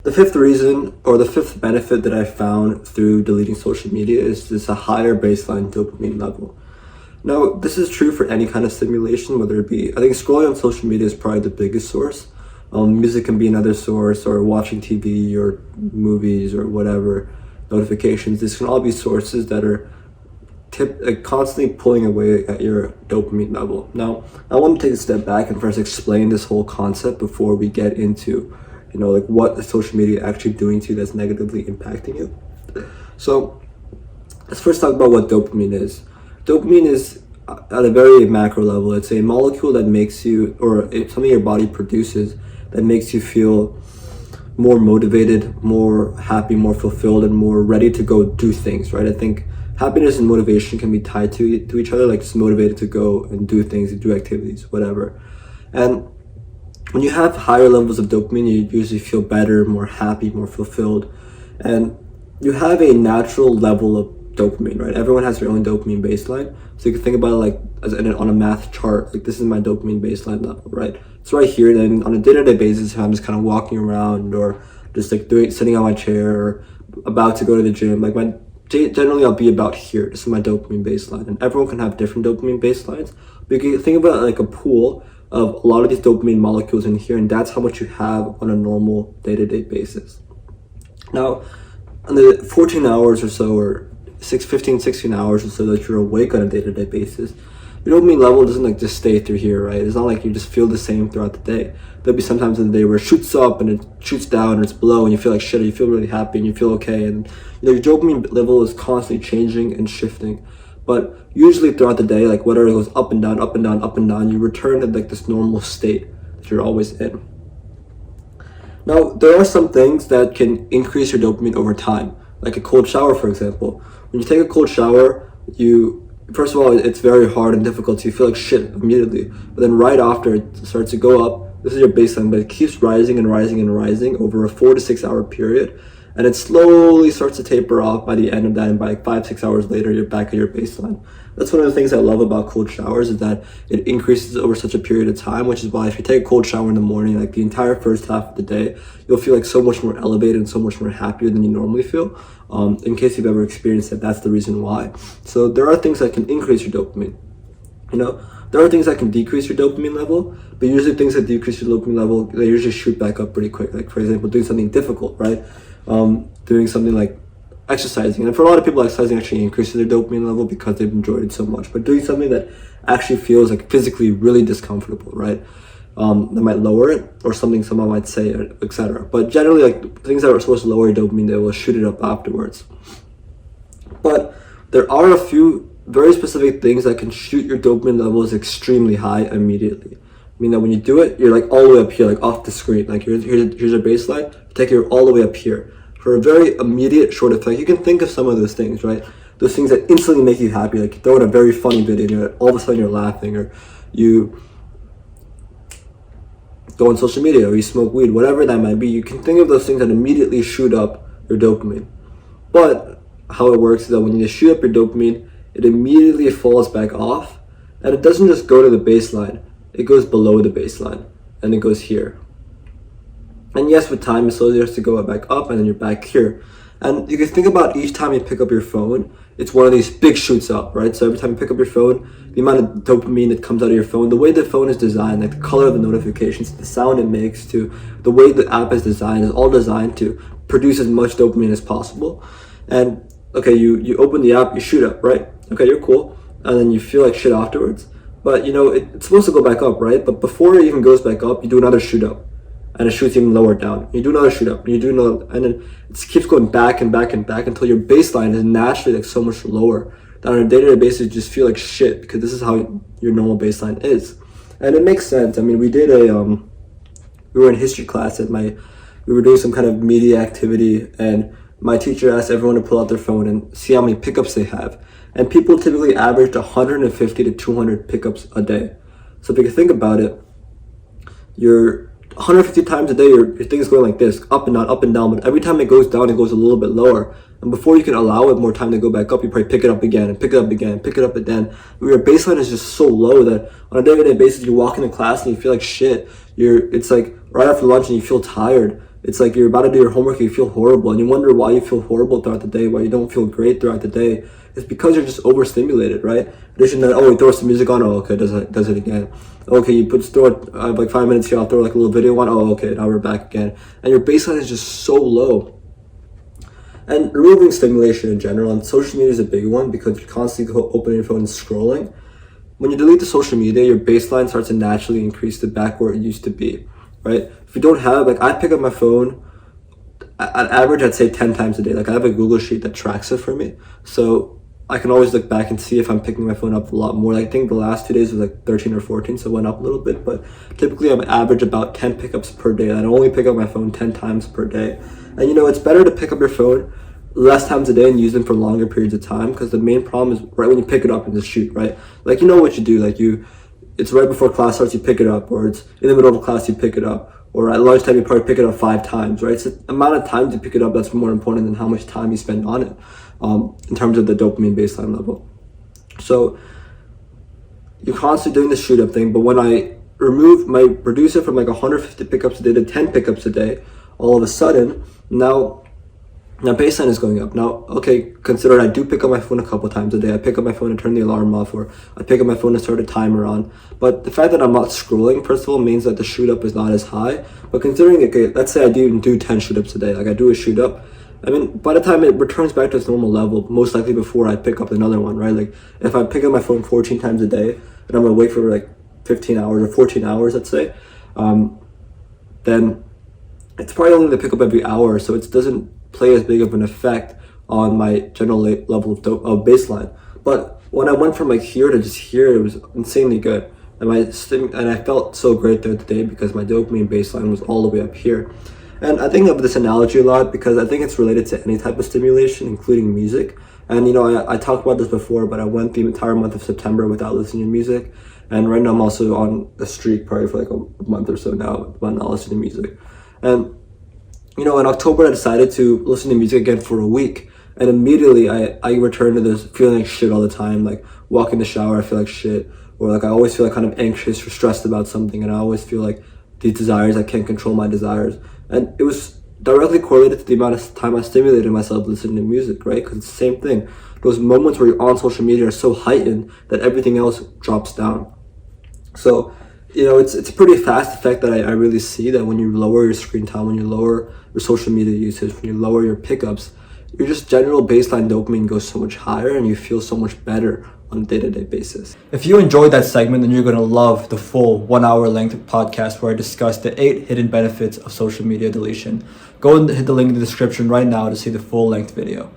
The fifth reason, or the fifth benefit that I found through deleting social media is just a higher baseline dopamine level. Now, this is true for any kind of stimulation, whether it be, I think scrolling on social media is probably the biggest source. Music can be another source, or watching TV or movies or whatever, notifications. These can all be sources that are constantly pulling away at your dopamine level. Now, I want to take a step back and first explain this whole concept before we get into, like what is social media actually doing to you that's negatively impacting you. So, let's first talk about what dopamine is. Dopamine is, at a very macro level, it's a molecule that makes you, or something your body produces that makes you feel more motivated, more happy, more fulfilled, and more ready to go do things, right? I think happiness and motivation can be tied to each other, like just motivated to go and do things, do activities, whatever. And when you have higher levels of dopamine, you usually feel better, more happy, more fulfilled, and you have a natural level of dopamine, right? Everyone has their own dopamine baseline. So you can think about it like on a math chart, like this is my dopamine baseline level, right? It's right here. Then on a day-to-day basis, I'm just kind of walking around or just like sitting on my chair or about to go to the gym. Like generally I'll be about here. This is my dopamine baseline. And everyone can have different dopamine baselines. But you can think about it like a pool of a lot of these dopamine molecules in here, and that's how much you have on a normal day-to-day basis. Now, on the 14 hours or so, or 16 hours or so that you're awake on a day-to-day basis, your dopamine level doesn't like just stay through here, right? It's not like you just feel the same throughout the day. There'll be sometimes in the day where it shoots up and it shoots down and it's below and you feel like shit, or you feel really happy and you feel okay, and your dopamine level is constantly changing and shifting. But usually throughout the day, like whether it goes up and down, up and down, up and down, you return to like this normal state that you're always in. Now, there are some things that can increase your dopamine over time, like a cold shower, for example. When you take a cold shower, first of all, it's very hard and difficult, so you feel like shit immediately. But then right after, it starts to go up. This is your baseline, but it keeps rising and rising and rising over a 4 to 6 hour period. And it slowly starts to taper off by the end of that, and by like 5-6 hours later, you're back at your baseline. That's one of the things I love about cold showers, is that it increases over such a period of time, which is why if you take a cold shower in the morning, like the entire first half of the day, you'll feel like so much more elevated and so much more happier than you normally feel. In case you've ever experienced that, that's the reason why. So there are things that can increase your dopamine. There are things that can decrease your dopamine level, but usually things that decrease your dopamine level, they usually shoot back up pretty quick. Like, for example, doing something difficult, right? Doing something like exercising. And for a lot of people, exercising actually increases their dopamine level because they've enjoyed it so much. But doing something that actually feels like physically really discomfortable, right? That might lower it, or something someone might say, etc. But generally, like things that are supposed to lower your dopamine, they will shoot it up afterwards. But there are a few very specific things that can shoot your dopamine levels extremely high immediately. I mean that when you do it, you're like all the way up here, like off the screen. Like here's your baseline. Take it all the way up here for a very immediate short effect. You can think of some of those things, right? Those things that instantly make you happy. Like you throw in a very funny video, and all of a sudden you're laughing, or you go on social media, or you smoke weed, whatever that might be. You can think of those things that immediately shoot up your dopamine. But how it works is that when you shoot up your dopamine, it immediately falls back off, and it doesn't just go to the baseline. It goes below the baseline, and it goes here. And yes, with time, it slowly has to go back up, and then you're back here. And you can think about each time you pick up your phone, it's one of these big shoots up, right? So every time you pick up your phone, the amount of dopamine that comes out of your phone, the way the phone is designed, like the color of the notifications, the sound it makes, to the way the app is designed, is all designed to produce as much dopamine as possible. And okay, you open the app, you shoot up, right? Okay, you're cool. And then you feel like shit afterwards. But it's supposed to go back up, right? But before it even goes back up, you do another shoot up. And it shoots even lower down. You do another shoot up, and you do another, and then it keeps going back and back and back until your baseline is naturally like so much lower that on a day-to-day basis you just feel like shit, because this is how your normal baseline is. And it makes sense. I mean, we were in history class and we were doing some kind of media activity, and my teacher asked everyone to pull out their phone and see how many pickups they have. And people typically averaged 150 to 200 pickups a day. So if you can think about it, you're 150 times a day, your thing is going like this, up and down, but every time it goes down, it goes a little bit lower. And before you can allow it more time to go back up, you probably pick it up again, and pick it up again, and pick it up again. Your baseline is just so low that on a day-to-day basis, you walk into class and you feel like shit. It's like right after lunch and you feel tired. It's like you're about to do your homework, you feel horrible, and you wonder why you feel horrible throughout the day, why you don't feel great throughout the day. It's because you're just overstimulated, right? Addition that, oh, you throw some music on, oh, okay, does it again. Okay, you throw it, like 5 minutes here, I'll throw like a little video on, oh, okay, now we're back again. And your baseline is just so low. And removing stimulation in general, and social media is a big one because you're constantly opening your phone and scrolling. When you delete the social media, your baseline starts to naturally increase to back where it used to be, right? If you don't have, like, I pick up my phone, on average, I'd say 10 times a day. Like, I have a Google Sheet that tracks it for me. So I can always look back and see if I'm picking my phone up a lot more. Like, I think the last 2 days was like 13 or 14, so it went up a little bit. But typically, I'm average about 10 pickups per day. And I only pick up my phone 10 times per day. And, it's better to pick up your phone less times a day and use them for longer periods of time, because the main problem is right when you pick it up and just shoot, right? Like, what you do. Like, it's right before class starts, you pick it up, or it's in the middle of class, you pick it up. Or at lunchtime, you probably pick it up 5 times, right? It's the amount of time to pick it up that's more important than how much time you spend on it, in terms of the dopamine baseline level. So you're constantly doing the shoot up thing, but when I reduce it from like 150 pickups a day to 10 pickups a day, all of a sudden, now baseline is going up. Now, okay, consider I do pick up my phone a couple times a day. I pick up my phone and turn the alarm off, or I pick up my phone and start a timer on. But the fact that I'm not scrolling, first of all, means that the shoot up is not as high. But considering, okay, let's say I do 10 shoot ups a day, like I do a shoot up. I mean, by the time it returns back to its normal level, most likely before I pick up another one, right? Like, if I pick up my phone 14 times a day, and I'm gonna wait for like 15 hours or 14 hours, let's say, then it's probably only to pick up every hour, so it doesn't play as big of an effect on my general level of baseline. But when I went from like here to just here, it was insanely good, and I felt so great throughout the day because my dopamine baseline was all the way up here. And I think of this analogy a lot because I think it's related to any type of stimulation, including music. And I talked about this before, but I went the entire month of September without listening to music, and right now I'm also on a streak, probably for like a month or so now, about not listening to music. And in October, I decided to listen to music again for a week. And immediately, I returned to this feeling like shit all the time. Like, walk in the shower, I feel like shit. Or, like, I always feel like kind of anxious or stressed about something. And I always feel like these desires, I can't control my desires. And it was directly correlated to the amount of time I stimulated myself listening to music, right? Because it's the same thing. Those moments where you're on social media are so heightened that everything else drops down. So, it's a pretty fast effect that I really see, that when you lower your screen time, when you lower your social media usage, when you lower your pickups, your just general baseline dopamine goes so much higher and you feel so much better on a day-to-day basis. If you enjoyed that segment, then you're going to love the full 1 hour length podcast where I discuss the 8 hidden benefits of social media deletion. Go and hit the link in the description right now to see the full length video.